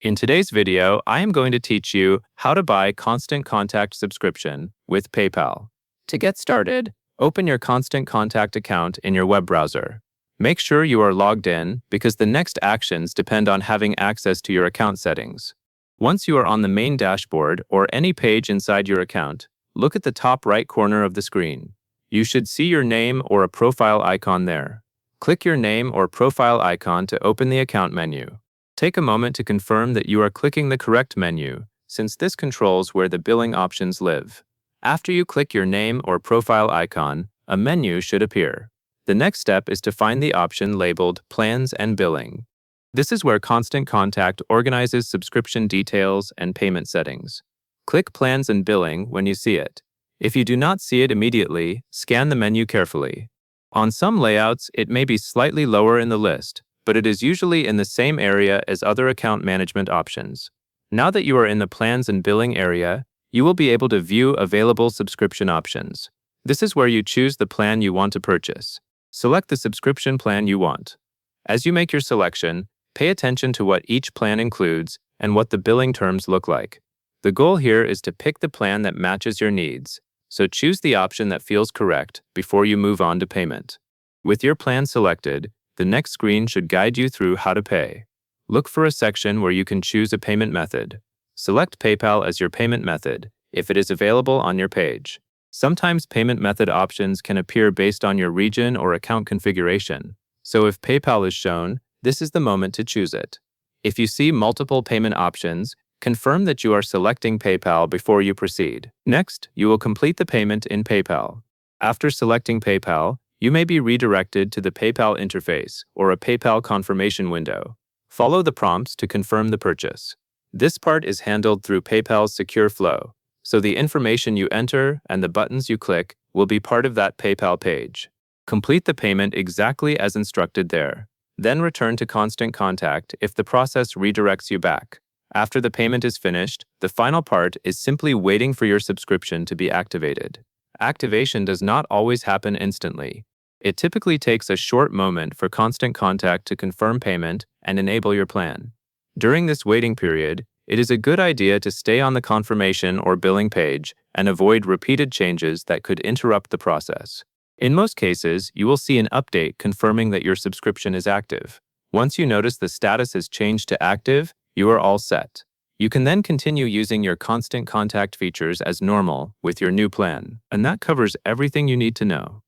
In today's video, I am going to teach you how to buy Constant Contact subscription with PayPal. To get started, open your Constant Contact account in your web browser. Make sure you are logged in because the next actions depend on having access to your account settings. Once you are on the main dashboard or any page inside your account, look at the top right corner of the screen. You should see your name or a profile icon there. Click your name or profile icon to open the account menu. Take a moment to confirm that you are clicking the correct menu, since this controls where the billing options live. After you click your name or profile icon, a menu should appear. The next step is to find the option labeled Plans and Billing. This is where Constant Contact organizes subscription details and payment settings. Click Plans and Billing when you see it. If you do not see it immediately, scan the menu carefully. On some layouts, it may be slightly lower in the list, but it is usually in the same area as other account management options. Now that you are in the Plans and Billing area, you will be able to view available subscription options. This is where you choose the plan you want to purchase. Select the subscription plan you want. As you make your selection, pay attention to what each plan includes and what the billing terms look like. The goal here is to pick the plan that matches your needs, so choose the option that feels correct before you move on to payment. With your plan selected, the next screen should guide you through how to pay. Look for a section where you can choose a payment method. Select PayPal as your payment method, if it is available on your page. Sometimes payment method options can appear based on your region or account configuration, so if PayPal is shown, this is the moment to choose it. If you see multiple payment options, confirm that you are selecting PayPal before you proceed. Next, you will complete the payment in PayPal. After selecting PayPal, you may be redirected to the PayPal interface or a PayPal confirmation window. Follow the prompts to confirm the purchase. This part is handled through PayPal's secure flow, so the information you enter and the buttons you click will be part of that PayPal page. Complete the payment exactly as instructed there. Then return to Constant Contact if the process redirects you back. After the payment is finished, the final part is simply waiting for your subscription to be activated. Activation does not always happen instantly. It typically takes a short moment for Constant Contact to confirm payment and enable your plan. During this waiting period, it is a good idea to stay on the confirmation or billing page and avoid repeated changes that could interrupt the process. In most cases, you will see an update confirming that your subscription is active. Once you notice the status has changed to active, you are all set. You can then continue using your Constant Contact features as normal with your new plan, and that covers everything you need to know.